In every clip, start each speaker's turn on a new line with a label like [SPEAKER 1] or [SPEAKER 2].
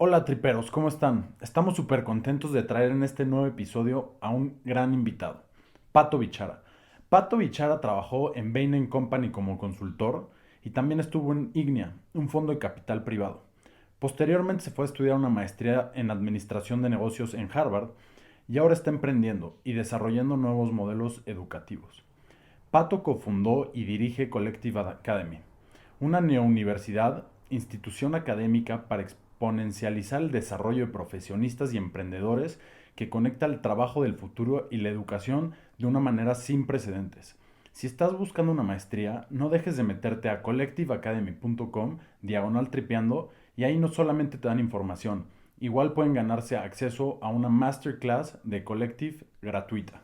[SPEAKER 1] Hola triperos, ¿cómo están? Estamos súper contentos de traer en este nuevo episodio a un gran invitado, Pato Bichara. Pato Bichara trabajó en Bain & Company como consultor y también estuvo en Ignea, un fondo de capital privado. Posteriormente se fue a estudiar una maestría en administración de negocios en Harvard y ahora está emprendiendo y desarrollando nuevos modelos educativos. Pato cofundó y dirige Collective Academy, una neouniversidad, institución académica para exponencializar el desarrollo de profesionistas y emprendedores que conecta el trabajo del futuro y la educación de una manera sin precedentes. Si estás buscando una maestría, no dejes de meterte a collectiveacademy.com/tripeando y ahí no solamente te dan información, igual pueden ganarse acceso a una masterclass de Collective gratuita.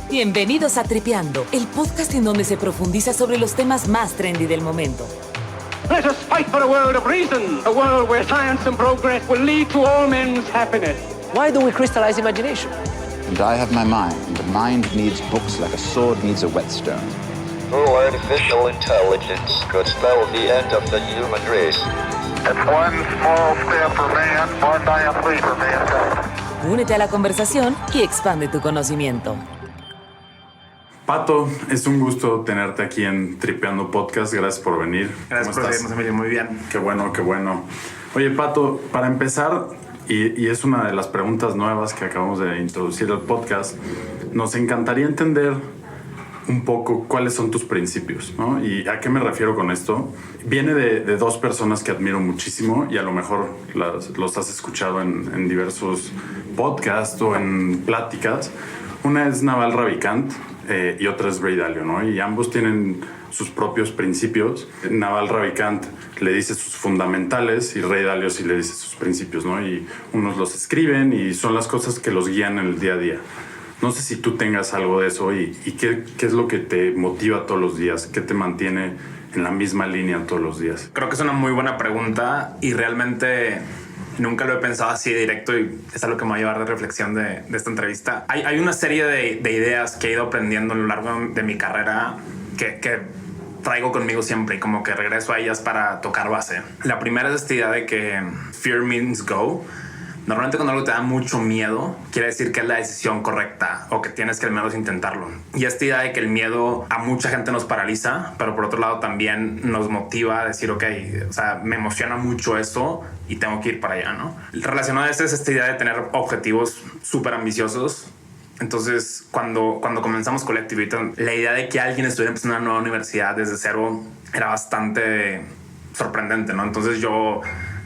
[SPEAKER 2] Bienvenidos a Tripeando, el podcast en donde se profundiza sobre los temas más trendy del momento.
[SPEAKER 3] Let us fight for a world of reason, a world where science and progress will lead to all men's happiness.
[SPEAKER 4] Why don't we crystallize imagination?
[SPEAKER 5] And I have my mind. The mind needs books like a sword needs a whetstone.
[SPEAKER 6] Oh, artificial intelligence could spell the end of the human race.
[SPEAKER 7] It's one small step for man, one giant leap for mankind.
[SPEAKER 2] Únete a la conversación y expande tu conocimiento.
[SPEAKER 1] Pato, es un gusto tenerte aquí en Tripeando Podcast. Gracias por venir.
[SPEAKER 8] Gracias por recibirnos, Emilio. Muy bien.
[SPEAKER 1] Qué bueno, qué bueno. Oye, Pato, para empezar, y es una de las preguntas nuevas que acabamos de introducir al podcast, nos encantaría entender un poco cuáles son tus principios, ¿no? ¿Y a qué me refiero con esto? Viene de dos personas que admiro muchísimo y a lo mejor los has escuchado en diversos podcasts o en pláticas. Una es Naval Ravikant y otra es Ray Dalio, ¿no? Y ambos tienen sus propios principios. Naval Ravikant le dice sus fundamentales y Ray Dalio sí le dice sus principios, ¿no? Y unos los escriben y son las cosas que los guían en el día a día. No sé si tú tengas algo de eso y qué es lo que te motiva todos los días, qué te mantiene en la misma línea todos los días.
[SPEAKER 8] Creo que es una muy buena pregunta y realmente nunca lo he pensado así de directo y es algo que me va a llevar de reflexión de esta entrevista. Hay una serie de ideas que he ido aprendiendo a lo largo de mi carrera que traigo conmigo siempre y como que regreso a ellas para tocar base. La primera es esta idea de que fear means go. Normalmente cuando algo te da mucho miedo, quiere decir que es la decisión correcta o que tienes que al menos intentarlo. Y esta idea de que el miedo a mucha gente nos paraliza, pero por otro lado también nos motiva a decir, ok, o sea, me emociona mucho eso y tengo que ir para allá, ¿no? Relacionado a esto es esta idea de tener objetivos súper ambiciosos. Entonces, cuando comenzamos Collective, la idea de que alguien estuviera empezando una nueva universidad desde cero era bastante sorprendente, ¿no? Entonces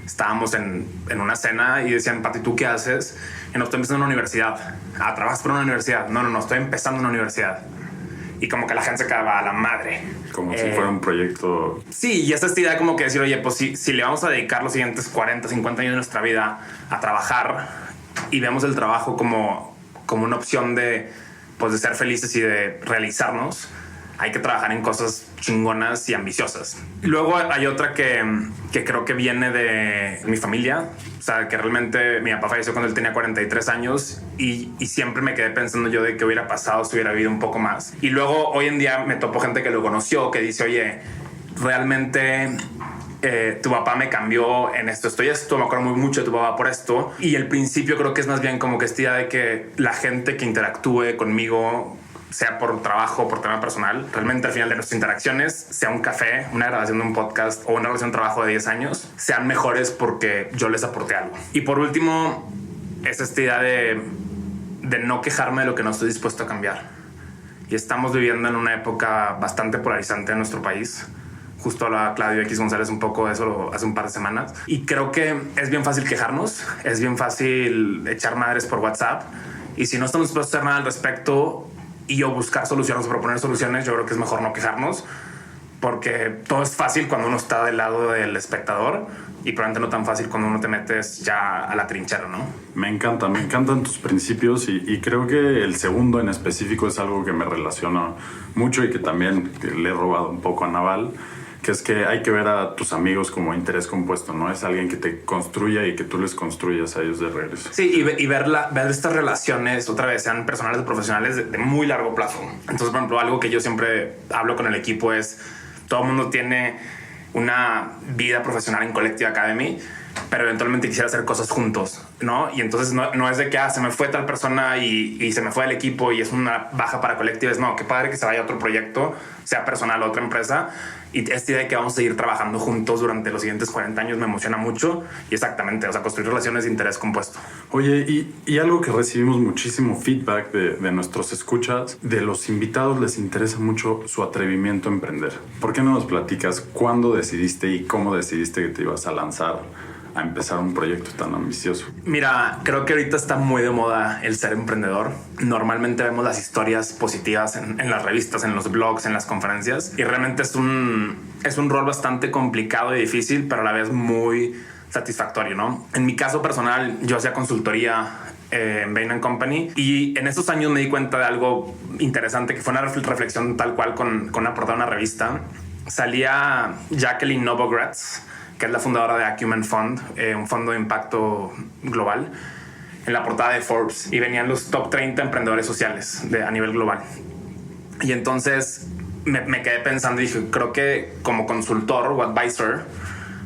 [SPEAKER 8] estábamos en una cena y decían, Pati, ¿tú qué haces? Y no, estoy empezando una universidad. Ah, ¿trabajas por una universidad? No, estoy empezando una universidad. Y como que la gente se quedaba a la madre.
[SPEAKER 1] Como si fuera un proyecto.
[SPEAKER 8] Sí, y esta idea como que decir, oye, pues si le vamos a dedicar los siguientes 40, 50 años de nuestra vida a trabajar y vemos el trabajo como una opción de ser felices y de realizarnos, hay que trabajar en cosas chingonas y ambiciosas. Y luego hay otra que creo que viene de mi familia. O sea, que realmente mi papá falleció cuando él tenía 43 años y siempre me quedé pensando yo de qué hubiera pasado si hubiera vivido un poco más. Y luego hoy en día me topo gente que lo conoció, que dice, oye, realmente tu papá me cambió en esto, me acuerdo muy mucho de tu papá por esto. Y el principio creo que es más bien como que esta idea de que la gente que interactúe conmigo, sea por trabajo, por tema personal, realmente al final de nuestras interacciones, sea un café, una grabación de un podcast o una relación de trabajo de 10 años, sean mejores porque yo les aporté algo. Y por último, es esta idea de no quejarme de lo que no estoy dispuesto a cambiar. Y estamos viviendo en una época bastante polarizante en nuestro país. Justo hablaba Claudio X González un poco de eso hace un par de semanas. Y creo que es bien fácil quejarnos, es bien fácil echar madres por WhatsApp. Y si no estamos dispuestos a hacer nada al respecto y buscar soluciones o proponer soluciones, yo creo que es mejor no quejarnos, porque todo es fácil cuando uno está del lado del espectador y probablemente no tan fácil cuando uno te metes ya a la trinchera, ¿no?
[SPEAKER 1] Me encantan tus principios y creo que el segundo en específico es algo que me relaciona mucho y que también le he robado un poco a Naval, que es que hay que ver a tus amigos como interés compuesto, ¿no? Es alguien que te construya y que tú les construyas a ellos de regreso.
[SPEAKER 8] Sí, y ver estas relaciones, otra vez, sean personales o profesionales de muy largo plazo. Entonces, por ejemplo, algo que yo siempre hablo con el equipo es, todo el mundo tiene una vida profesional en Collective Academy, pero eventualmente quisiera hacer cosas juntos, ¿no? Y entonces no es de que se me fue tal persona y se me fue el equipo y es una baja para Collective. Es no, qué padre que se vaya a otro proyecto, sea personal o otra empresa. Y esta idea de que vamos a seguir trabajando juntos durante los siguientes 40 años me emociona mucho. Y exactamente, o sea, construir relaciones de interés compuesto.
[SPEAKER 1] Oye, y algo que recibimos muchísimo feedback de nuestros escuchas, de los invitados les interesa mucho su atrevimiento a emprender. ¿Por qué no nos platicas cuándo decidiste y cómo decidiste que te ibas a lanzar a empezar un proyecto tan ambicioso?
[SPEAKER 8] Mira, creo que ahorita está muy de moda el ser emprendedor. Normalmente vemos las historias positivas en las revistas, en los blogs, en las conferencias, y realmente es un rol bastante complicado y difícil, pero a la vez muy satisfactorio, ¿no? En mi caso personal, yo hacía consultoría en Bain & Company, y en estos años me di cuenta de algo interesante, que fue una reflexión tal cual con una portada de una revista. Salía Jacqueline Novogratz, que es la fundadora de Acumen Fund, un fondo de impacto global, en la portada de Forbes, y venían los top 30 emprendedores sociales a nivel global. Y entonces me quedé pensando y dije, creo que como consultor o advisor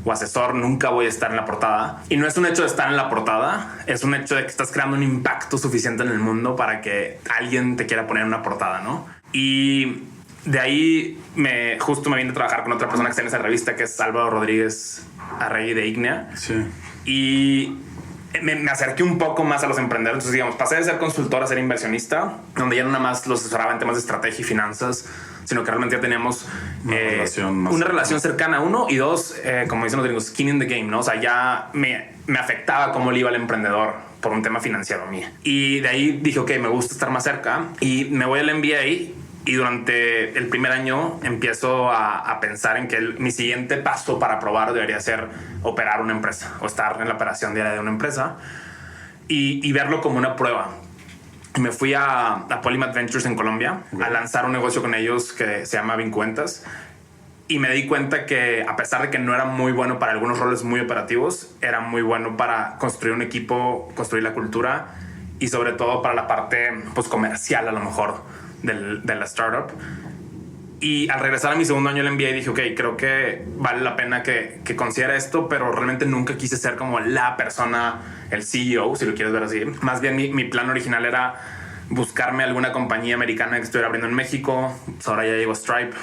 [SPEAKER 8] o asesor nunca voy a estar en la portada. Y no es un hecho de estar en la portada, es un hecho de que estás creando un impacto suficiente en el mundo para que alguien te quiera poner en una portada, ¿no? Y de ahí justo me vine a trabajar con otra persona que está en esa revista, que es Álvaro Rodríguez Arregui de Ignea.
[SPEAKER 1] Sí.
[SPEAKER 8] Y me acerqué un poco más a los emprendedores. Entonces, digamos, pasé de ser consultor a ser inversionista, donde ya no nada más los asesoraba en temas de estrategia y finanzas, sino que realmente ya teníamos una relación cercana, uno, y dos, como dicen los gringos, skin in the game, ¿no? O sea, ya me afectaba cómo le iba al emprendedor por un tema financiero mío. Y de ahí dije, ok, me gusta estar más cerca, y me voy al MBA. Y durante el primer año empiezo a pensar en que mi siguiente paso para probar debería ser operar una empresa o estar en la operación diaria de una empresa y verlo como una prueba. Y me fui a Polymath Ventures en Colombia a lanzar un negocio con ellos que se llama Vincuentas. Y me di cuenta que, a pesar de que no era muy bueno para algunos roles muy operativos, era muy bueno para construir un equipo, construir la cultura y sobre todo para la parte pues, comercial a lo mejor de la startup. Y al regresar a mi segundo año del MBA dije, ok, creo que vale la pena que considere esto, pero realmente nunca quise ser como la persona, el CEO, si lo quieres ver así. Más bien mi plan original era buscarme alguna compañía americana que estuviera abriendo en México. Pues ahora ya llegó Stripe,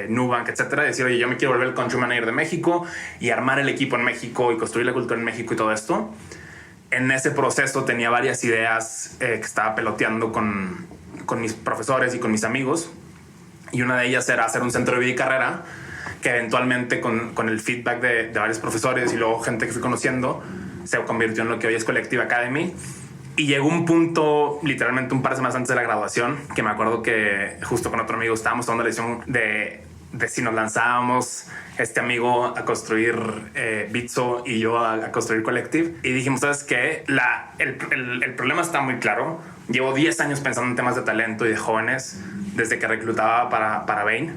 [SPEAKER 8] Nubank, etcétera. Decir, oye, yo me quiero volver el country manager de México y armar el equipo en México y construir la cultura en México y todo esto. En ese proceso tenía varias ideas que estaba peloteando con mis profesores y con mis amigos, y una de ellas era hacer un centro de vida y carrera que eventualmente con el feedback de varios profesores y luego gente que fui conociendo se convirtió en lo que hoy es Collective Academy. Y llegó un punto, literalmente un par de semanas antes de la graduación, que me acuerdo que justo con otro amigo estábamos tomando la decisión de si nos lanzábamos, este amigo a construir Bitso y yo a construir Collective. Y dijimos, ¿sabes qué? El problema está muy claro. Llevo 10 años pensando en temas de talento y de jóvenes desde que reclutaba para Bain.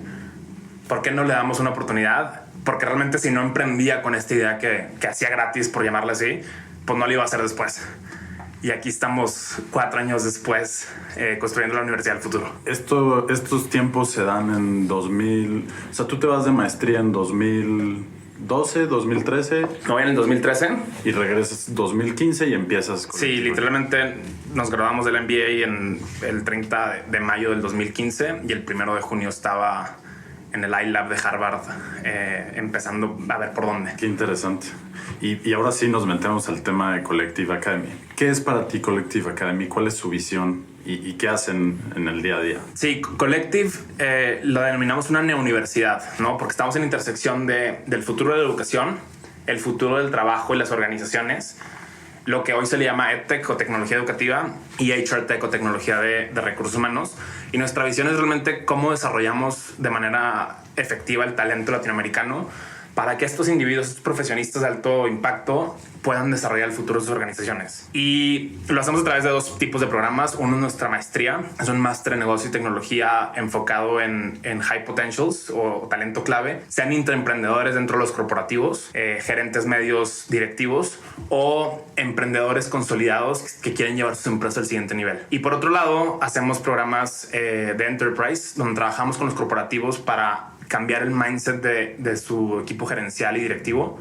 [SPEAKER 8] ¿Por qué no le damos una oportunidad? Porque realmente si no emprendía con esta idea que hacía gratis, por llamarla así, pues no lo iba a hacer después. Y aquí estamos 4 años después construyendo la Universidad del Futuro.
[SPEAKER 1] Estos tiempos se dan en 2000... O sea, tú te vas de maestría en 2012, 2013.
[SPEAKER 8] Me voy en el 2013.
[SPEAKER 1] Y regresas 2015 y empiezas...
[SPEAKER 8] Sí, literalmente nos graduamos del MBA en el 30 de mayo del 2015 y el 1 de junio estaba en el iLab de Harvard empezando a ver por dónde.
[SPEAKER 1] Qué interesante. Y ahora sí nos metemos al tema de Collective Academy. ¿Qué es para ti Collective Academy? ¿Cuál es su visión? ¿Y qué hacen en el día a día?
[SPEAKER 8] Sí, Collective lo denominamos una neouniversidad, ¿no? Porque estamos en la intersección del futuro de la educación, el futuro del trabajo y las organizaciones, lo que hoy se le llama EdTech o tecnología educativa y HRTech o tecnología de recursos humanos. Y nuestra visión es realmente cómo desarrollamos de manera efectiva el talento latinoamericano para que estos individuos, estos profesionistas de alto impacto puedan desarrollar el futuro de sus organizaciones. Y lo hacemos a través de 2 tipos de programas. Uno es nuestra maestría, es un máster en negocio y tecnología enfocado en high potentials o talento clave, sean intraemprendedores dentro de los corporativos, gerentes medios directivos o emprendedores consolidados que quieren llevar sus empresas al siguiente nivel. Y por otro lado, hacemos programas de enterprise donde trabajamos con los corporativos para cambiar el mindset de su equipo gerencial y directivo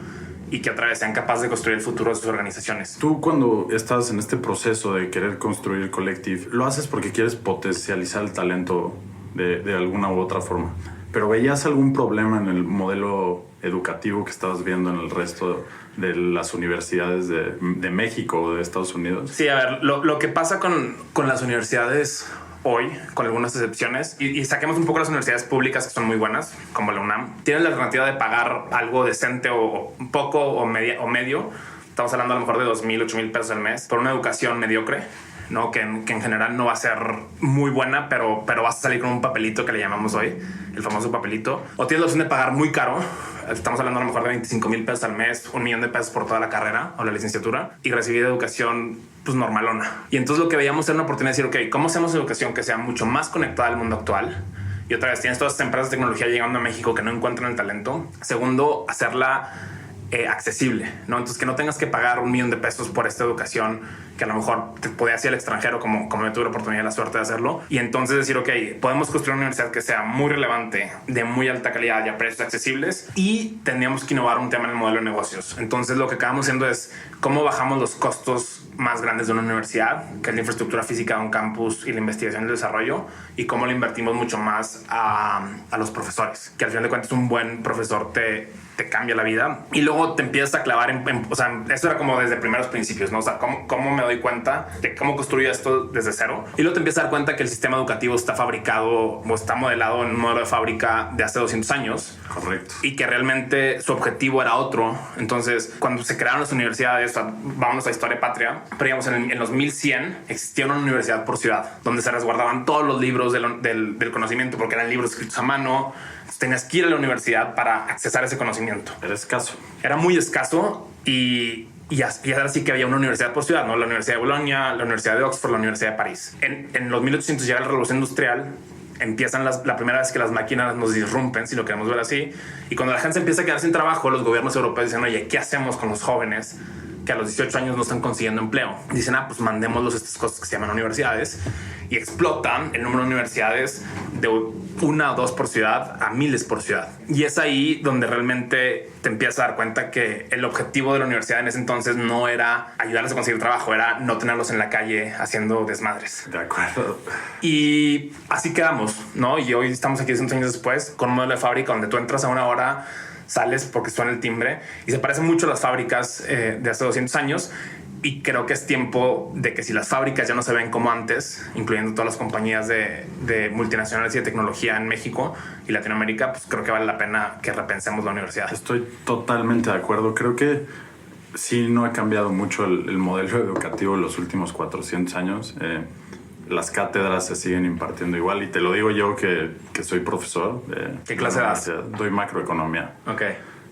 [SPEAKER 8] y que otra vez sean capaces de construir el futuro de sus organizaciones.
[SPEAKER 1] Tú cuando estás en este proceso de querer construir Collective, lo haces porque quieres potencializar el talento de alguna u otra forma. Pero ¿veías algún problema en el modelo educativo que estabas viendo en el resto de las universidades de México o de Estados Unidos?
[SPEAKER 8] Sí, a ver, lo que pasa con las universidades hoy, con algunas excepciones, y saquemos un poco las universidades públicas que son muy buenas, como la UNAM, tienen la alternativa de pagar algo decente o un poco o medio. Estamos hablando a lo mejor de 2,000, 8,000 pesos al mes por una educación mediocre, ¿no? Que en general no va a ser muy buena, pero vas a salir con un papelito que le llamamos hoy, el famoso papelito. O tienes la opción de pagar muy caro. Estamos hablando a lo mejor de 25,000 pesos al mes, 1,000,000 de pesos por toda la carrera o la licenciatura y recibir educación pues normalona. Y entonces lo que veíamos era una oportunidad de decir, ok, ¿cómo hacemos educación que sea mucho más conectada al mundo actual? Y otra vez tienes todas estas empresas de tecnología llegando a México que no encuentran el talento. Segundo, hacerla accesible, ¿no? Entonces que no tengas que pagar 1,000,000 de pesos por esta educación que a lo mejor te podías ir al extranjero como yo tuve la oportunidad y la suerte de hacerlo. Y entonces decir, ok, podemos construir una universidad que sea muy relevante, de muy alta calidad y a precios accesibles, y tendríamos que innovar un tema en el modelo de negocios. Entonces lo que acabamos haciendo es cómo bajamos los costos más grandes de una universidad, que es la infraestructura física de un campus y la investigación y el desarrollo, y cómo le invertimos mucho más a los profesores, que al final de cuentas un buen profesor te cambia la vida. Y luego te empiezas a clavar o sea, eso era como desde primeros principios, ¿no? O sea, cómo me doy cuenta de cómo construyo esto desde cero. Y luego te empiezas a dar cuenta que el sistema educativo está fabricado o está modelado en un modelo de fábrica de hace 200 años.
[SPEAKER 1] Correcto.
[SPEAKER 8] Y que realmente su objetivo era otro. Entonces, cuando se crearon las universidades, o sea, vámonos a historia patria, pero digamos, en los 1100 existía una universidad por ciudad, donde se resguardaban todos los libros del conocimiento, porque eran libros escritos a mano. Tenías que ir a la universidad para accesar ese conocimiento.
[SPEAKER 1] Era escaso.
[SPEAKER 8] Era muy escaso y ahora sí que había una universidad por ciudad, ¿no? La Universidad de Bolonia, la Universidad de Oxford, la Universidad de París. En los 1800 llega la Revolución Industrial, empiezan la primera vez que las máquinas nos disrumpen, si lo queremos ver así. Y cuando la gente se empieza a quedar sin trabajo, los gobiernos europeos dicen, oye, ¿qué hacemos con los jóvenes que a los 18 años no están consiguiendo empleo? Dicen, pues mandémoslos a estas cosas que se llaman universidades, y explotan el número de universidades de 1 o 2 por ciudad a miles por ciudad. Y es ahí donde realmente te empiezas a dar cuenta que el objetivo de la universidad en ese entonces no era ayudarles a conseguir trabajo, era no tenerlos en la calle haciendo desmadres.
[SPEAKER 1] De acuerdo.
[SPEAKER 8] Y así quedamos, ¿no? Y hoy estamos aquí 100 años después con un modelo de fábrica donde tú entras a una hora, sales porque suena el timbre, y se parece mucho a las fábricas de hace 200 años. Y creo que es tiempo de que si las fábricas ya no se ven como antes, incluyendo todas las compañías de multinacionales y de tecnología en México y Latinoamérica, pues creo que vale la pena que repensemos la universidad.
[SPEAKER 1] Estoy totalmente de acuerdo. Creo que sí no ha cambiado mucho el modelo educativo en los últimos 400 años. Las cátedras se siguen impartiendo igual, y te lo digo yo que soy profesor.
[SPEAKER 8] ¿Qué clase das?
[SPEAKER 1] Doy macroeconomía.
[SPEAKER 8] Ok.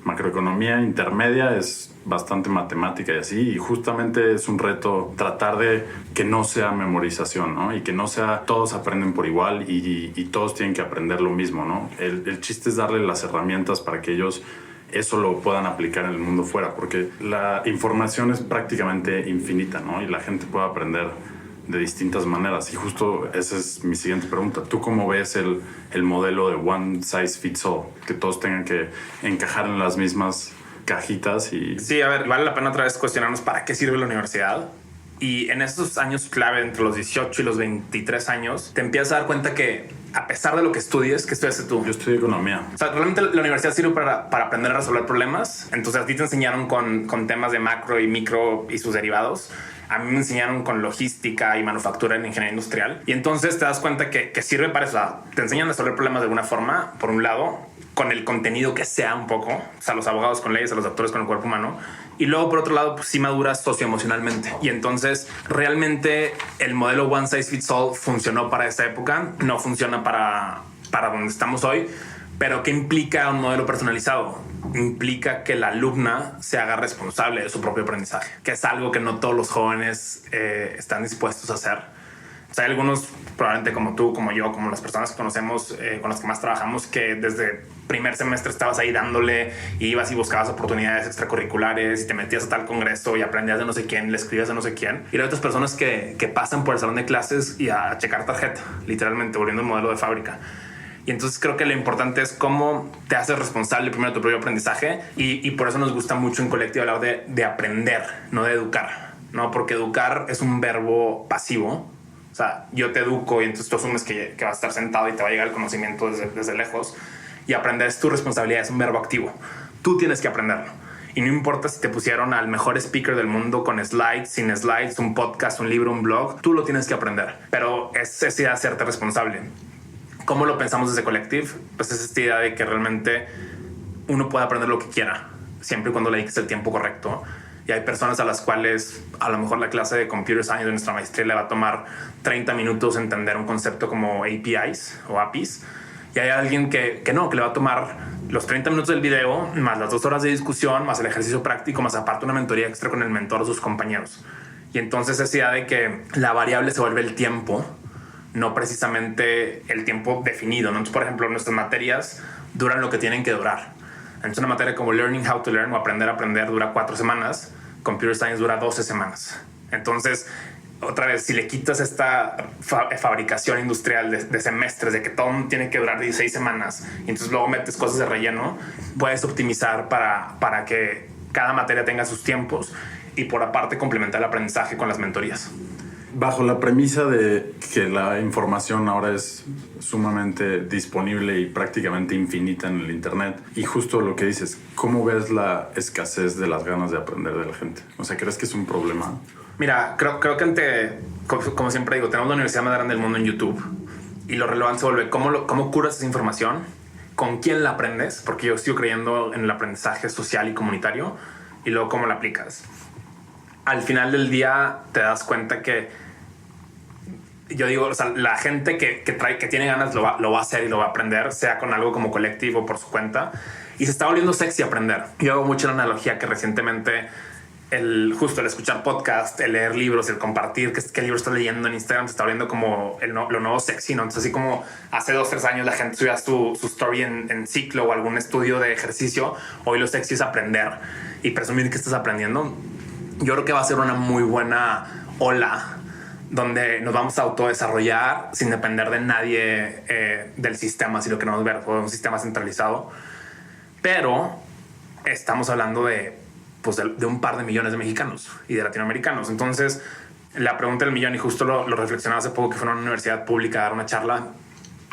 [SPEAKER 1] Macroeconomía intermedia, es bastante matemática y así, y justamente es un reto tratar de que no sea memorización, ¿no? Y que no sea todos aprenden por igual y todos tienen que aprender lo mismo, ¿no? El chiste es darle las herramientas para que ellos eso lo puedan aplicar en el mundo fuera, porque la información es prácticamente infinita, ¿no? Y la gente puede aprender de distintas maneras. Y justo esa es mi siguiente pregunta. ¿Tú cómo ves el modelo de one size fits all? Que todos tengan que encajar en las mismas cajitas y...
[SPEAKER 8] Sí, a ver, vale la pena otra vez cuestionarnos para qué sirve la universidad. Y en esos años clave, entre los 18 y los 23 años, te empiezas a dar cuenta que a pesar de lo que estudies, ¿qué estudiaste tú?
[SPEAKER 1] Yo estudié economía.
[SPEAKER 8] O sea, realmente la universidad sirve para aprender a resolver problemas. Entonces a ti te enseñaron con temas de macro y micro y sus derivados. A mí me enseñaron con logística y manufactura en ingeniería industrial. Y entonces te das cuenta que sirve para eso. O sea, te enseñan a resolver problemas de alguna forma, por un lado, con el contenido que sea un poco. O sea, los abogados con leyes, a los doctores con el cuerpo humano. Y luego, por otro lado, pues sí maduras socioemocionalmente. Y entonces, realmente, el modelo one size fits all funcionó para esa época. No funciona para donde estamos hoy. Pero ¿qué implica un modelo personalizado? Implica que la alumna se haga responsable de su propio aprendizaje, que es algo que no todos los jóvenes están dispuestos a hacer. O sea, hay algunos, probablemente como tú, como yo, como las personas que conocemos, con las que más trabajamos, que desde primer semestre estabas ahí dándole, y ibas y buscabas oportunidades extracurriculares y te metías a tal congreso y aprendías de no sé quién, le escribías a no sé quién. Y hay otras personas que pasan por el salón de clases y a checar tarjeta, literalmente, volviendo al modelo de fábrica. Y entonces creo que lo importante es cómo te haces responsable primero de tu propio aprendizaje y por eso nos gusta mucho en Collective hablar de aprender, no de educar, ¿no? Porque educar es un verbo pasivo. O sea, yo te educo y entonces tú asumes que vas a estar sentado y te va a llegar el conocimiento desde lejos. Y aprender es tu responsabilidad, es un verbo activo. Tú tienes que aprenderlo. Y no importa si te pusieron al mejor speaker del mundo con slides, sin slides, un podcast, un libro, un blog, tú lo tienes que aprender. Pero es esa idea de hacerte responsable. ¿Cómo lo pensamos desde Collective? Pues es esta idea de que realmente uno puede aprender lo que quiera, siempre y cuando le dediques el tiempo correcto. Y hay personas a las cuales a lo mejor la clase de Computer Science de nuestra maestría le va a tomar 30 minutos entender un concepto como APIs o APIs. Y hay alguien que le va a tomar los 30 minutos del video, más las 2 horas de discusión, más el ejercicio práctico, más aparte una mentoría extra con el mentor o sus compañeros. Y entonces esa idea de que la variable se vuelve el tiempo, no precisamente el tiempo definido, ¿no? Entonces, por ejemplo, nuestras materias duran lo que tienen que durar. Entonces, una materia como Learning How to Learn o Aprender a Aprender dura 4 semanas. Computer Science dura 12 semanas. Entonces, otra vez, si le quitas esta fabricación industrial de semestres, de que todo tiene que durar 16 semanas, y entonces luego metes cosas de relleno, puedes optimizar para que cada materia tenga sus tiempos y por aparte complementar el aprendizaje con las mentorías.
[SPEAKER 1] Bajo la premisa de que la información ahora es sumamente disponible y prácticamente infinita en el internet, y justo lo que dices, ¿cómo ves la escasez de las ganas de aprender de la gente? O sea, ¿crees que es un problema?
[SPEAKER 8] Mira, creo que como siempre digo, tenemos la universidad más grande del mundo en YouTube y lo relevante se vuelve cómo curas esa información, con quién la aprendes, porque yo sigo creyendo en el aprendizaje social y comunitario, y luego cómo la aplicas. Al final del día te das cuenta que yo digo, o sea, la gente que tiene ganas lo va a hacer y lo va a aprender, sea con algo como Collective o por su cuenta, y se está volviendo sexy aprender. Yo hago mucho la analogía que recientemente justo el escuchar podcast, el leer libros, el compartir qué libro estás leyendo en Instagram se está volviendo como lo nuevo sexy, ¿no? Entonces, así como hace 2-3 años la gente subía su story en ciclo o algún estudio de ejercicio, hoy lo sexy es aprender y presumir que estás aprendiendo. Yo creo que va a ser una muy buena ola donde nos vamos a autodesarrollar sin depender de nadie del sistema, si lo queremos ver, fue un sistema centralizado. Pero estamos hablando de un par de millones de mexicanos y de latinoamericanos. Entonces, la pregunta del millón, y justo lo reflexionaba hace poco que fue a una universidad pública a dar una charla,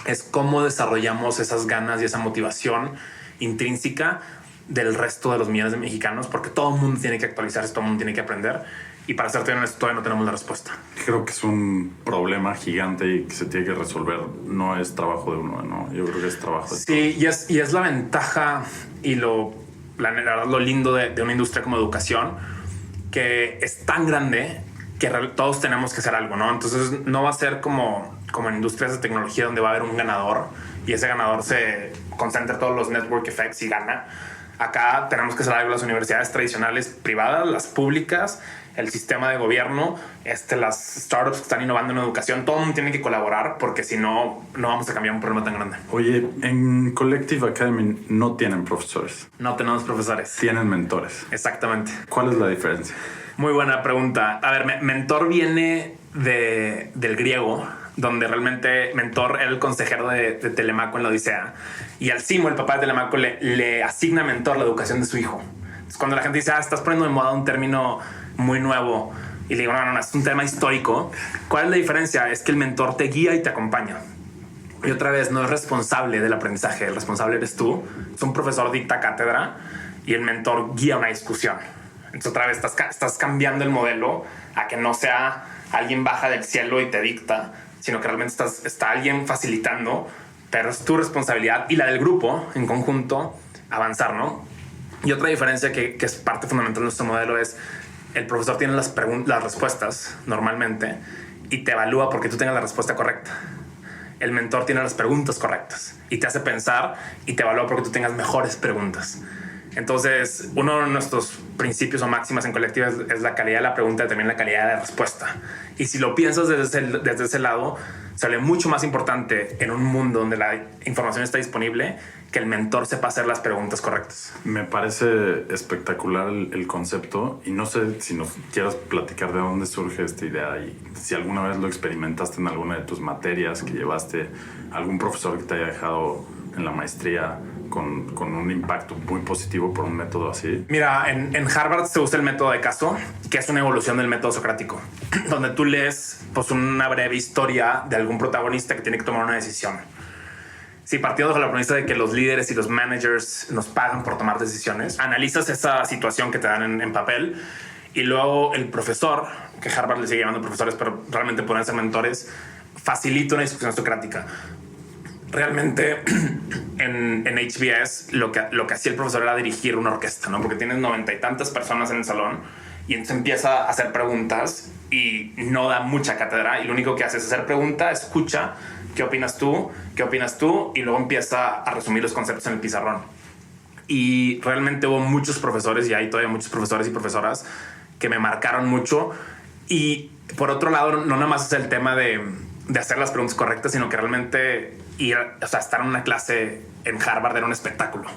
[SPEAKER 8] es cómo desarrollamos esas ganas y esa motivación intrínseca del resto de los millones de mexicanos, porque todo el mundo tiene que actualizarse, todo el mundo tiene que aprender. Y para serte honesto, todavía no tenemos la respuesta.
[SPEAKER 1] Creo que es un problema gigante y que se tiene que resolver. No es trabajo de uno, ¿no? Yo creo que es trabajo de
[SPEAKER 8] todos. Y es la ventaja y lo lindo de una industria como educación, que es tan grande que todos tenemos que hacer algo, ¿no? Entonces no va a ser como en industrias de tecnología donde va a haber un ganador y ese ganador se concentra todos los network effects y gana. Acá tenemos que hacer algo las universidades tradicionales privadas, las públicas, el sistema de gobierno, las startups que están innovando en educación. Todo el mundo tiene que colaborar porque si no, no vamos a cambiar un problema tan grande.
[SPEAKER 1] Oye, en Collective Academy no tienen profesores.
[SPEAKER 8] No tenemos profesores.
[SPEAKER 1] Tienen mentores.
[SPEAKER 8] Exactamente.
[SPEAKER 1] ¿Cuál es la diferencia?
[SPEAKER 8] Muy buena pregunta. A ver, mentor viene del griego, donde realmente mentor era el consejero de Telemaco en la Odisea. Y Alcimo, el papá de Telemaco, le asigna mentor la educación de su hijo. Entonces, cuando la gente dice, estás poniendo de moda un término muy nuevo, y le digo, no, es un tema histórico. ¿Cuál es la diferencia? Es que el mentor te guía y te acompaña. Y otra vez, no es responsable del aprendizaje, el responsable eres tú. Es un profesor dicta cátedra y el mentor guía una discusión. Entonces, otra vez, estás cambiando el modelo a que no sea alguien baja del cielo y te dicta, sino que realmente está alguien facilitando, pero es tu responsabilidad y la del grupo en conjunto avanzar, ¿no? Y otra diferencia que es parte fundamental de nuestro modelo es el profesor tiene las respuestas normalmente y te evalúa porque tú tengas la respuesta correcta. El mentor tiene las preguntas correctas y te hace pensar y te evalúa porque tú tengas mejores preguntas. Entonces, uno de nuestros principios o máximas en Collective es la calidad de la pregunta y también la calidad de la respuesta. Y si lo piensas desde ese lado, sale mucho más importante en un mundo donde la información está disponible que el mentor sepa hacer las preguntas correctas.
[SPEAKER 1] Me parece espectacular el concepto y no sé si nos quieras platicar de dónde surge esta idea y si alguna vez lo experimentaste en alguna de tus materias que llevaste, algún profesor que te haya dejado en la maestría con un impacto muy positivo por un método así.
[SPEAKER 8] Mira, en Harvard se usa el método de caso, que es una evolución del método socrático, donde tú lees pues, una breve historia de algún protagonista que tiene que tomar una decisión. Si partiendo de la premisa de que los líderes y los managers nos pagan por tomar decisiones, analizas esa situación que te dan en papel y luego el profesor, que Harvard le sigue llamando profesores, pero realmente pueden ser mentores, facilita una discusión socrática. Realmente en HBS lo que hacía el profesor era dirigir una orquesta, ¿no? Porque tienes 90 y tantas personas en el salón y entonces empieza a hacer preguntas y no da mucha cátedra y lo único que hace es hacer pregunta, escucha, ¿qué opinas tú? ¿Qué opinas tú? Y luego empieza a resumir los conceptos en el pizarrón. Y realmente hubo muchos profesores y hay todavía muchos profesores y profesoras que me marcaron mucho. Y por otro lado, no nada más es el tema de hacer las preguntas correctas, sino que realmente estar en una clase en Harvard era un espectáculo.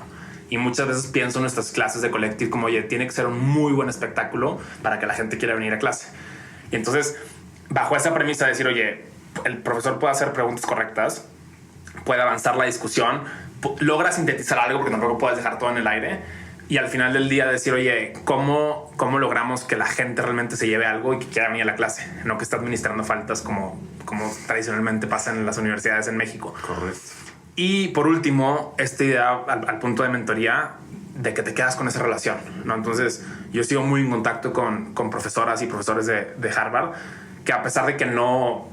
[SPEAKER 8] Y muchas veces pienso en nuestras clases de Collective como, oye, tiene que ser un muy buen espectáculo para que la gente quiera venir a clase. Y entonces, bajo esa premisa de decir, oye, el profesor puede hacer preguntas correctas, puede avanzar la discusión, logra sintetizar algo porque tampoco puedes dejar todo en el aire y al final del día decir, oye, ¿cómo logramos que la gente realmente se lleve algo y que quiera venir a la clase? No que está administrando faltas como tradicionalmente pasa en las universidades en México.
[SPEAKER 1] Correcto.
[SPEAKER 8] Y por último, esta idea al punto de mentoría de que te quedas con esa relación, ¿no? Entonces yo sigo muy en contacto con profesoras y profesores de Harvard que a pesar de que no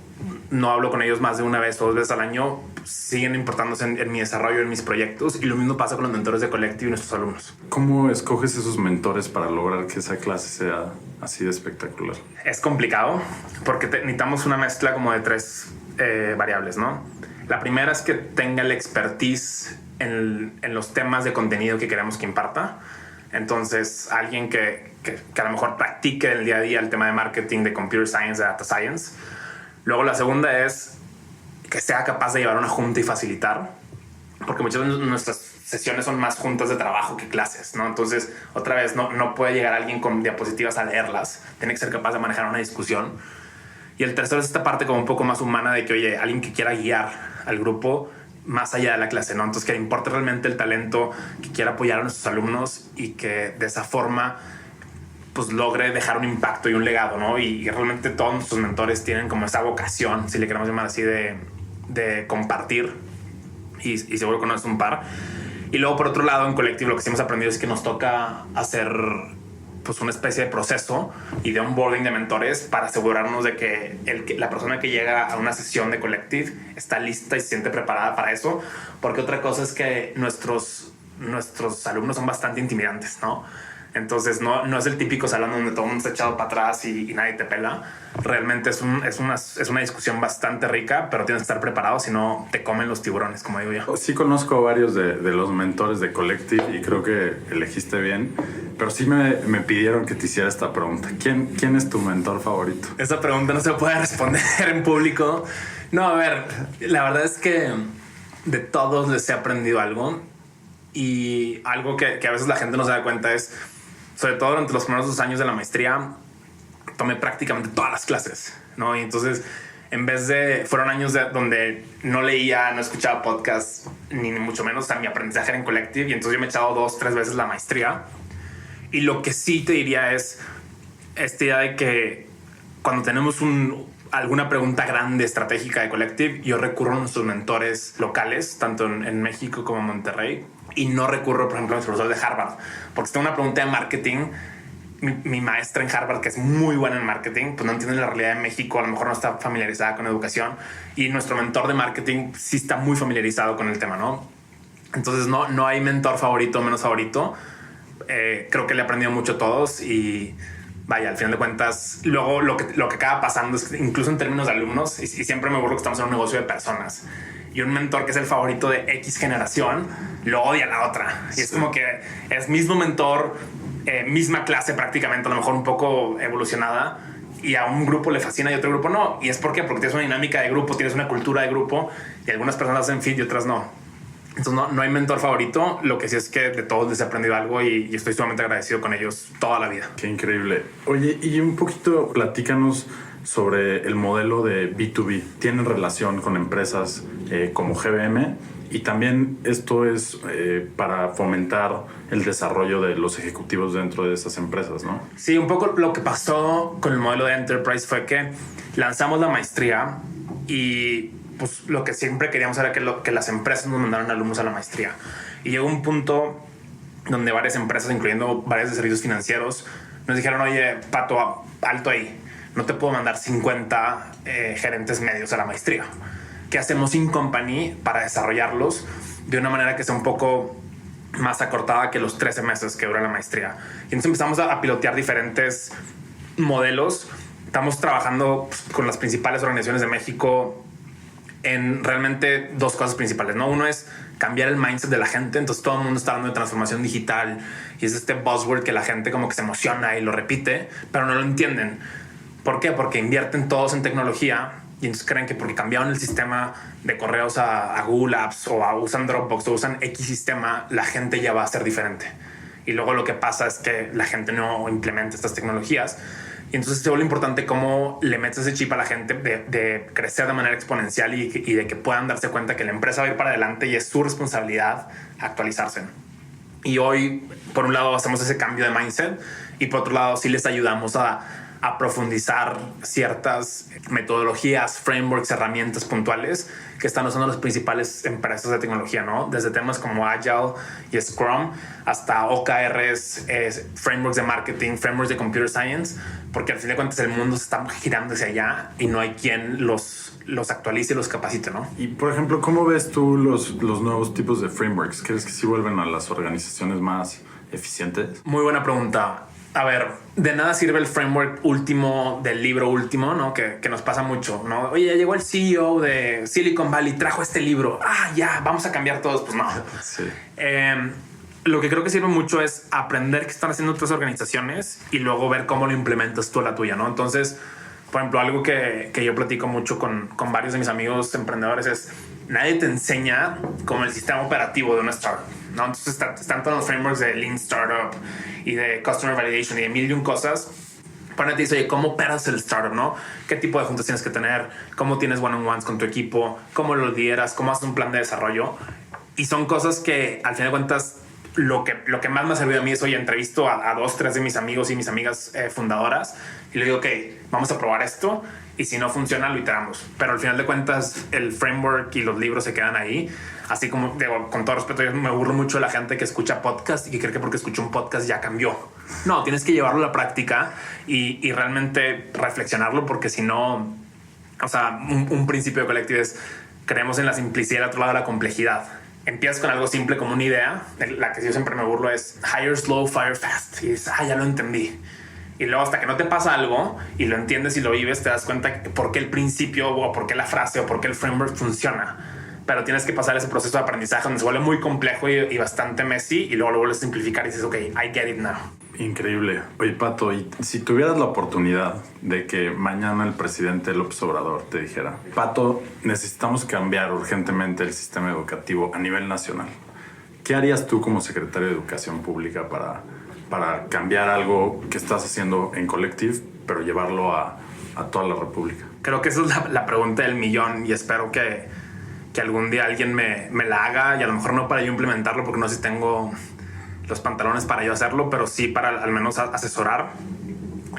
[SPEAKER 8] hablo con ellos más de una vez o 2 veces al año, siguen importándose en mi desarrollo, en mis proyectos. Y lo mismo pasa con los mentores de Collective y nuestros alumnos.
[SPEAKER 1] ¿Cómo escoges esos mentores para lograr que esa clase sea así de espectacular?
[SPEAKER 8] Es complicado porque necesitamos una mezcla como de 3 variables, ¿no? La primera es que tenga el expertise en los temas de contenido que queremos que imparta. Entonces, alguien que a lo mejor practique el día a día el tema de marketing, de computer science, de data science. Luego la segunda es que sea capaz de llevar una junta y facilitar, porque muchas veces nuestras sesiones son más juntas de trabajo que clases, ¿no? Entonces, otra vez, no puede llegar alguien con diapositivas a leerlas, tiene que ser capaz de manejar una discusión. Y el tercero es esta parte como un poco más humana de que, oye, alguien que quiera guiar al grupo más allá de la clase, ¿no? Entonces, que le importe realmente el talento, que quiera apoyar a nuestros alumnos y que de esa forma pues logre dejar un impacto y un legado, ¿no? Y realmente todos nuestros mentores tienen como esa vocación, si le queremos llamar así, de compartir y seguro conoces un par. Y luego por otro lado en Collective lo que sí hemos aprendido es que nos toca hacer pues una especie de proceso y de onboarding de mentores para asegurarnos de que la persona que llega a una sesión de Collective está lista y se siente preparada para eso, porque otra cosa es que nuestros alumnos son bastante intimidantes, ¿no? Entonces no es el típico salón donde todo el mundo está echado para atrás y nadie te pela. Realmente es una discusión bastante rica, pero tienes que estar preparado, si no te comen los tiburones, como digo yo.
[SPEAKER 1] Sí conozco a varios de los mentores de Collective y creo que elegiste bien, pero sí me pidieron que te hiciera esta pregunta. ¿Quién es tu mentor favorito?
[SPEAKER 8] Esa pregunta no se puede responder en público. No, a ver, la verdad es que de todos les he aprendido algo y algo que a veces la gente no se da cuenta es, sobre todo durante los primeros 2 años de la maestría, tomé prácticamente todas las clases, ¿no? Y entonces, en vez de... Fueron años donde no leía, no escuchaba podcasts, ni mucho menos. O sea, mi aprendizaje era en Collective. Y entonces yo me he echado 2-3 veces la maestría. Y lo que sí te diría es esta idea de que cuando tenemos alguna pregunta grande, estratégica de Collective, yo recurro a nuestros mentores locales, tanto en México como en Monterrey. Y no recurro, por ejemplo, a mis profesores de Harvard. Porque si tengo una pregunta de marketing, mi maestra en Harvard, que es muy buena en marketing, pues no entiende la realidad de México, a lo mejor no está familiarizada con educación. Y nuestro mentor de marketing sí está muy familiarizado con el tema, ¿no? Entonces no hay mentor favorito o menos favorito. Creo que le he aprendido mucho a todos y... Vaya, al final de cuentas, luego lo que acaba pasando es que incluso en términos de alumnos, y siempre me burlo que estamos en un negocio de personas, y un mentor que es el favorito de X generación lo odia a la otra. Y es como que es mismo mentor, misma clase prácticamente, a lo mejor un poco evolucionada, y a un grupo le fascina y a otro grupo no. ¿Y es por qué? Porque tienes una dinámica de grupo, tienes una cultura de grupo, y algunas personas hacen fit y otras no. Entonces no hay mentor favorito. Lo que sí es que de todos les he aprendido algo y estoy sumamente agradecido con ellos toda la vida.
[SPEAKER 1] Qué increíble. Oye, y un poquito platícanos sobre el modelo de B2B. ¿Tienen relación con empresas como GBM? Y también esto es para fomentar el desarrollo de los ejecutivos dentro de esas empresas, ¿no?
[SPEAKER 8] Sí, un poco lo que pasó con el modelo de Enterprise fue que lanzamos la maestría y pues lo que siempre queríamos era que las empresas nos mandaran alumnos a la maestría. Y llegó un punto donde varias empresas, incluyendo varias de servicios financieros, nos dijeron, oye, Pato, alto ahí, no te puedo mandar 50 gerentes medios a la maestría. ¿Qué hacemos in company para desarrollarlos de una manera que sea un poco más acortada que los 13 meses que dura la maestría? Y entonces empezamos a pilotear diferentes modelos. Estamos trabajando pues, con las principales organizaciones de México en realmente dos cosas principales, ¿no? Uno es cambiar el mindset de la gente. Entonces todo el mundo está hablando de transformación digital y es este buzzword que la gente como que se emociona y lo repite, pero no lo entienden. ¿Por qué? Porque invierten todos en tecnología y entonces creen que porque cambiaron el sistema de correos a Google Apps o usan Dropbox o usan X sistema, la gente ya va a ser diferente. Y luego lo que pasa es que la gente no implementa estas tecnologías. Y entonces se vuelve importante cómo le metes ese chip a la gente de crecer de manera exponencial y de que puedan darse cuenta que la empresa va a ir para adelante y es su responsabilidad actualizarse. Y hoy, por un lado, hacemos ese cambio de mindset y por otro lado, sí les ayudamos a profundizar ciertas metodologías, frameworks, herramientas puntuales que están usando las principales empresas de tecnología, ¿no? Desde temas como Agile y Scrum hasta OKRs, frameworks de marketing, frameworks de computer science, porque al fin de cuentas el mundo se está girando hacia allá y no hay quien los actualice y los capacite, ¿no?
[SPEAKER 1] Y, por ejemplo, ¿cómo ves tú los nuevos tipos de frameworks? ¿Crees que sí vuelven a las organizaciones más eficientes?
[SPEAKER 8] Muy buena pregunta. A ver, de nada sirve el framework último del libro último, ¿no? Que nos pasa mucho, ¿no? Oye, ya llegó el CEO de Silicon Valley, trajo este libro. Ya, vamos a cambiar todos. Pues no.
[SPEAKER 1] Sí.
[SPEAKER 8] Lo que creo que sirve mucho es aprender qué están haciendo otras organizaciones y luego ver cómo lo implementas tú a la tuya, ¿no? Entonces, por ejemplo, algo que yo platico mucho con varios de mis amigos emprendedores es nadie te enseña como el sistema operativo de una startup, ¿no? Entonces están todos los frameworks de Lean Startup y de Customer Validation y de mil y un cosas. Para ti dice, oye, ¿cómo operas el startup, no? ¿Qué tipo de juntas tienes que tener? ¿Cómo tienes one-on-ones con tu equipo? ¿Cómo lo lideras? ¿Cómo haces un plan de desarrollo? Y son cosas que, al final de cuentas, lo que más me ha servido a mí es, oye, entrevisto a 2, 3 de mis amigos y mis amigas fundadoras y le digo, ok, vamos a probar esto y si no funciona, lo iteramos. Pero al final de cuentas, el framework y los libros se quedan ahí. Así como, digo, con todo respeto, yo me aburro mucho de la gente que escucha podcast y que cree que porque escuchó un podcast ya cambió. No, tienes que llevarlo a la práctica y realmente reflexionarlo, porque si no, o sea, un principio de Collective es creemos en la simplicidad al otro lado de la complejidad. Empiezas con algo simple como una idea. La que yo siempre me burlo es hire slow, fire fast. Y dices, ya lo entendí. Y luego hasta que no te pasa algo y lo entiendes y lo vives, te das cuenta por qué el principio o por qué la frase o por qué el framework funciona. Pero tienes que pasar ese proceso de aprendizaje donde se vuelve muy complejo y bastante messy y luego lo vuelves a simplificar y dices, ok, I get it now.
[SPEAKER 1] Increíble. Oye, Pato, y si tuvieras la oportunidad de que mañana el presidente López Obrador te dijera, Pato, necesitamos cambiar urgentemente el sistema educativo a nivel nacional, ¿qué harías tú como secretario de Educación Pública para cambiar algo que estás haciendo en Collective, pero llevarlo a toda la República?
[SPEAKER 8] Creo que esa es la pregunta del millón y espero que algún día alguien me la haga, y a lo mejor no para yo implementarlo porque no sé si tengo los pantalones para yo hacerlo, pero sí para al menos asesorar.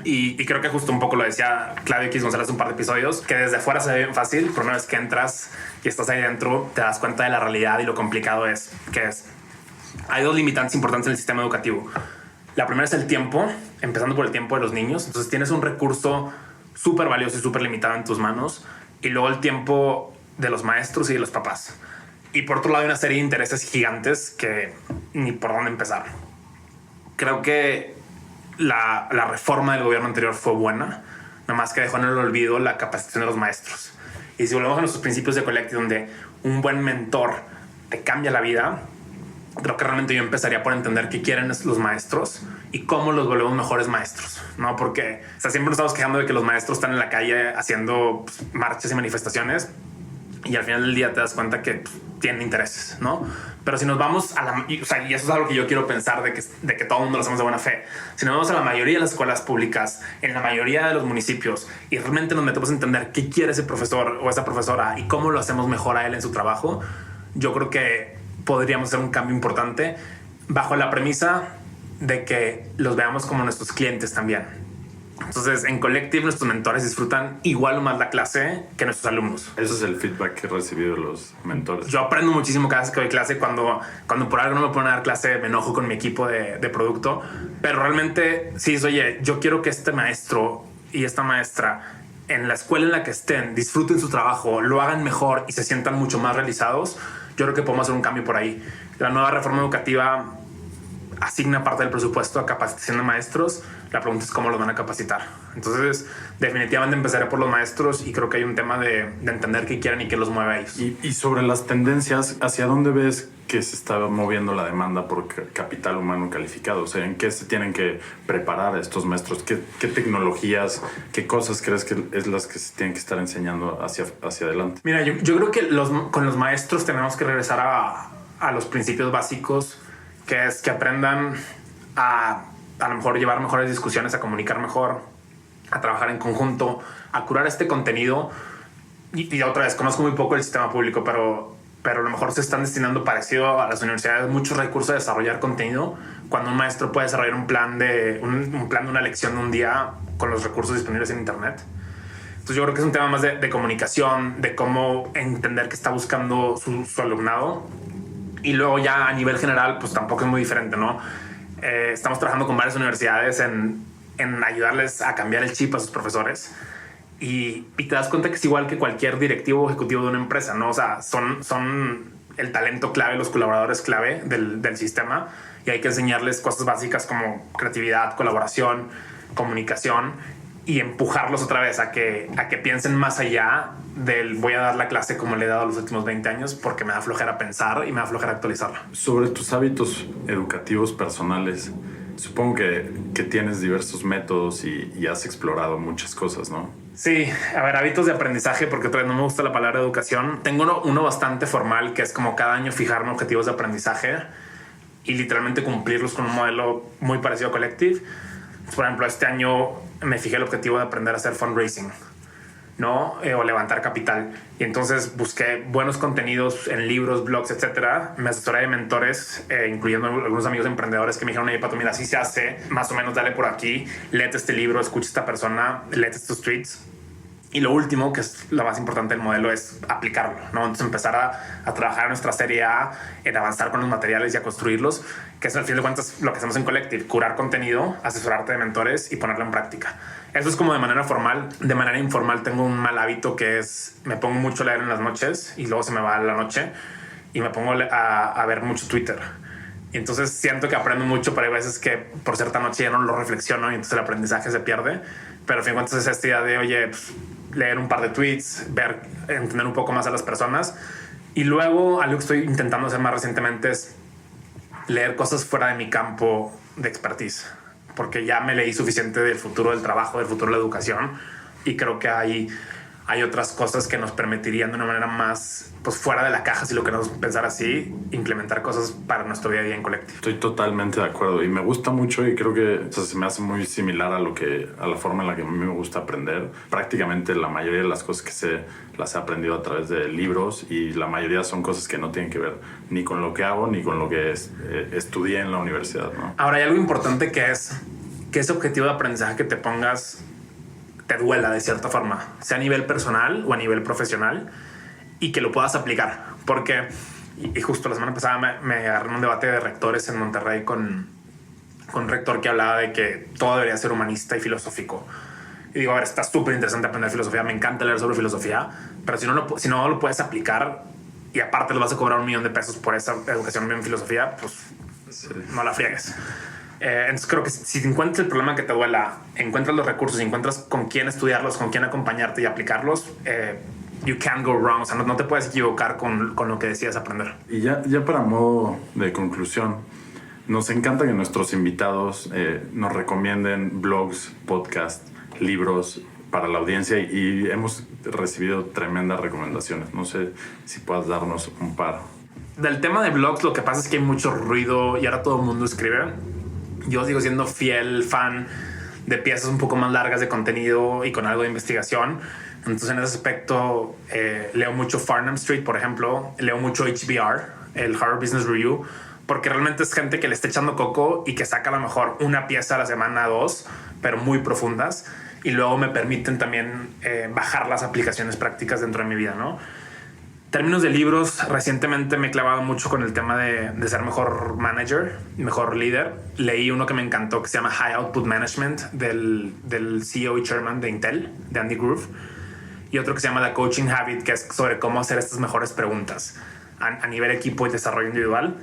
[SPEAKER 8] Y creo que justo un poco lo decía Claudio X González un par de episodios, que desde fuera se ve bien fácil, pero una vez que entras y estás ahí dentro, te das cuenta de la realidad y lo complicado que es. Hay 2 limitantes importantes en el sistema educativo. La primera es el tiempo, empezando por el tiempo de los niños. Entonces tienes un recurso súper valioso y súper limitado en tus manos, y luego el tiempo de los maestros y de los papás. Y por otro lado hay una serie de intereses gigantes que ni por dónde empezar. Creo que la reforma del gobierno anterior fue buena, nada más que dejó en el olvido la capacitación de los maestros. Y si volvemos a nuestros principios de Collective, donde un buen mentor te cambia la vida, creo que realmente yo empezaría por entender qué quieren los maestros y cómo los volvemos mejores maestros, ¿no? Porque siempre nos estamos quejando de que los maestros están en la calle haciendo marchas y manifestaciones y al final del día te das cuenta que tienen intereses, ¿no? Pero si nos vamos a y eso es algo que yo quiero pensar de que todo el mundo lo hacemos de buena fe. Si nos vamos a la mayoría de las escuelas públicas, en la mayoría de los municipios y realmente nos metemos a entender qué quiere ese profesor o esa profesora y cómo lo hacemos mejor a él en su trabajo, yo creo que podríamos hacer un cambio importante bajo la premisa de que los veamos como nuestros clientes también. Entonces, en Collective, nuestros mentores disfrutan igual o más la clase que nuestros alumnos.
[SPEAKER 1] Ese es el feedback que he recibido de los mentores.
[SPEAKER 8] Yo aprendo muchísimo cada vez que doy clase. Cuando por algo no me ponen a dar clase, me enojo con mi equipo de producto. Pero realmente, sí, oye, yo quiero que este maestro y esta maestra en la escuela en la que estén disfruten su trabajo, lo hagan mejor y se sientan mucho más realizados. Yo creo que podemos hacer un cambio por ahí. La nueva reforma educativa asigna parte del presupuesto a capacitación de maestros. La pregunta es cómo los van a capacitar. Entonces, definitivamente empezaré por los maestros y creo que hay un tema de entender qué quieren y qué los mueve a ellos.
[SPEAKER 1] Y sobre las tendencias, ¿hacia dónde ves que se está moviendo la demanda por capital humano calificado? O sea, ¿en qué se tienen que preparar estos maestros? ¿Qué tecnologías, qué cosas crees que es las que se tienen que estar enseñando hacia adelante?
[SPEAKER 8] Mira, yo creo que con los maestros tenemos que regresar a los principios básicos, que es que aprendan a lo mejor llevar mejores discusiones, a comunicar mejor, a trabajar en conjunto, a curar este contenido. Y otra vez, conozco muy poco el sistema público, pero a lo mejor se están destinando, parecido a las universidades, muchos recursos a desarrollar contenido, cuando un maestro puede desarrollar un plan de una lección de un día con los recursos disponibles en internet. Entonces yo creo que es un tema más de comunicación, de cómo entender qué está buscando su alumnado. Y luego ya a nivel general, pues tampoco es muy diferente, ¿no? Estamos trabajando con varias universidades en ayudarles a cambiar el chip a sus profesores. Y te das cuenta que es igual que cualquier directivo o ejecutivo de una empresa, ¿no? O sea, son el talento clave, los colaboradores clave del sistema. Y hay que enseñarles cosas básicas como creatividad, colaboración, comunicación y empujarlos otra vez a que piensen más allá del voy a dar la clase como le he dado los últimos 20 años porque me da flojera pensar y me da flojera actualizarla.
[SPEAKER 1] Sobre tus hábitos educativos personales, supongo que tienes diversos métodos y has explorado muchas cosas, ¿no?
[SPEAKER 8] Sí, a ver, hábitos de aprendizaje, porque otra vez no me gusta la palabra educación. Tengo uno bastante formal, que es como cada año fijarme objetivos de aprendizaje y literalmente cumplirlos con un modelo muy parecido a Collective. Por ejemplo, este año me fijé el objetivo de aprender a hacer fundraising, ¿no? O levantar capital. Y entonces busqué buenos contenidos en libros, blogs, etcétera. Me asesoré de mentores, incluyendo algunos amigos emprendedores que me dijeron, oye, Pato, mira, así se hace, más o menos dale por aquí, léete este libro, escucha a esta persona, léete estos tweets. Y lo último, que es lo más importante del modelo, es aplicarlo, ¿no? Entonces empezar a trabajar en nuestra serie A, en avanzar con los materiales y a construirlos, que es al fin de cuentas lo que hacemos en Collective, curar contenido, asesorarte de mentores y ponerlo en práctica. Eso es como de manera formal. De manera informal tengo un mal hábito que es, me pongo mucho a leer en las noches y luego se me va la noche y me pongo a ver mucho Twitter. Y entonces siento que aprendo mucho, pero hay veces que por cierta noche ya no lo reflexiono y entonces el aprendizaje se pierde. Pero al fin de cuentas es esta idea de, oye, pues, leer un par de tweets, entender un poco más a las personas. Y luego algo que estoy intentando hacer más recientemente es leer cosas fuera de mi campo de expertise, porque ya me leí suficiente del futuro del trabajo, del futuro de la educación, y creo que hay otras cosas que nos permitirían de una manera más, pues, fuera de la caja, si lo queremos pensar así, implementar cosas para nuestro día a día en Collective.
[SPEAKER 1] Estoy totalmente de acuerdo y me gusta mucho y creo que se me hace muy similar a la forma en la que a mí me gusta aprender. Prácticamente la mayoría de las cosas que sé las he aprendido a través de libros y la mayoría son cosas que no tienen que ver ni con lo que hago ni con lo que estudié en la universidad, ¿no?
[SPEAKER 8] Ahora hay algo importante que es que ese objetivo de aprendizaje que te pongas te duela de cierta forma, sea a nivel personal o a nivel profesional, y que lo puedas aplicar. Porque, y justo la semana pasada me agarré en un debate de rectores en Monterrey con un rector que hablaba de que todo debería ser humanista y filosófico. Y digo, a ver, está súper interesante aprender filosofía, me encanta leer sobre filosofía, pero si no lo puedes aplicar y aparte le vas a cobrar $1 millón por esa educación en filosofía, pues sí, no la friegues. Entonces creo que si encuentras el problema que te duela, encuentras los recursos, encuentras con quién estudiarlos, con quién acompañarte y aplicarlos, you can't go wrong. O sea, no te puedes equivocar con lo que decidas aprender.
[SPEAKER 1] Y ya para modo de conclusión, nos encanta que nuestros invitados nos recomienden blogs, podcasts, libros para la audiencia y hemos recibido tremendas recomendaciones. No sé si puedas darnos un par.
[SPEAKER 8] Del tema de blogs, lo que pasa es que hay mucho ruido y ahora todo el mundo escribe. Yo sigo siendo fiel fan de piezas un poco más largas de contenido y con algo de investigación. Entonces, en ese aspecto, leo mucho Farnham Street, por ejemplo. Leo mucho HBR, el Harvard Business Review, porque realmente es gente que le está echando coco y que saca a lo mejor una pieza a la semana, 2, pero muy profundas. Y luego me permiten también bajar las aplicaciones prácticas dentro de mi vida, ¿no? Términos de libros, recientemente me he clavado mucho con el tema de ser mejor manager, mejor líder. Leí uno que me encantó que se llama High Output Management del CEO y chairman de Intel, de Andy Grove. Y otro que se llama The Coaching Habit, que es sobre cómo hacer estas mejores preguntas a nivel equipo y desarrollo individual.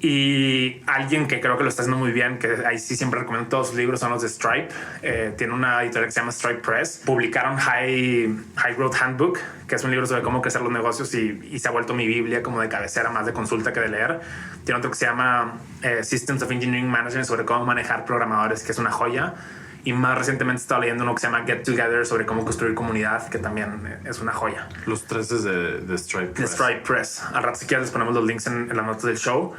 [SPEAKER 8] Y alguien que creo que lo está haciendo muy bien, que ahí sí siempre recomiendo todos sus libros, son los de Stripe. Tiene una editorial que se llama Stripe Press. Publicaron High Growth Handbook, que es un libro sobre cómo crecer los negocios y se ha vuelto mi Biblia como de cabecera, más de consulta que de leer. Tiene otro que se llama Systems of Engineering Management, sobre cómo manejar programadores, que es una joya. Y más recientemente he estado leyendo uno que se llama Get Together, sobre cómo construir comunidad, que también es una joya.
[SPEAKER 1] Los 3 es de Stripe Press.
[SPEAKER 8] De Stripe Press. Al rato si quieres les ponemos los links en las notas del show.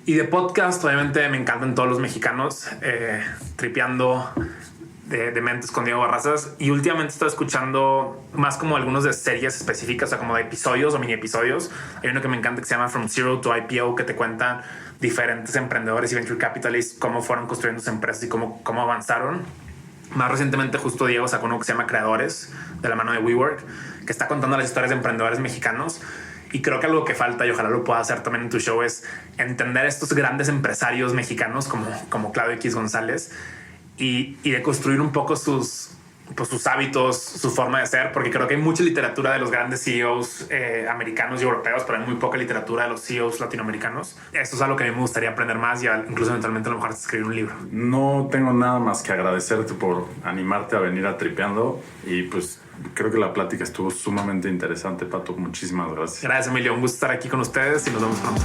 [SPEAKER 8] Y de podcast, obviamente me encantan todos los mexicanos, tripeando de mentes con Diego Barrazas. Y últimamente estoy escuchando más como algunos de series específicas, o sea, como de episodios o mini episodios. Hay uno que me encanta que se llama From Zero to IPO, que te cuentan diferentes emprendedores y venture capitalists cómo fueron construyendo sus empresas y cómo avanzaron. Más recientemente justo Diego sacó uno que se llama Creadores, de la mano de WeWork, que está contando las historias de emprendedores mexicanos. Y creo que algo que falta, y ojalá lo pueda hacer también en tu show, es entender estos grandes empresarios mexicanos como Claudio X González y de construir un poco sus hábitos, su forma de ser, porque creo que hay mucha literatura de los grandes CEOs americanos y europeos, pero hay muy poca literatura de los CEOs latinoamericanos. Eso es algo que a mí me gustaría aprender más y incluso eventualmente a lo mejor escribir un libro.
[SPEAKER 1] No tengo nada más que agradecerte por animarte a venir a Tripeando y pues creo que la plática estuvo sumamente interesante, Pato. Muchísimas gracias.
[SPEAKER 8] Gracias, Emilio. Un gusto estar aquí con ustedes y nos vemos pronto.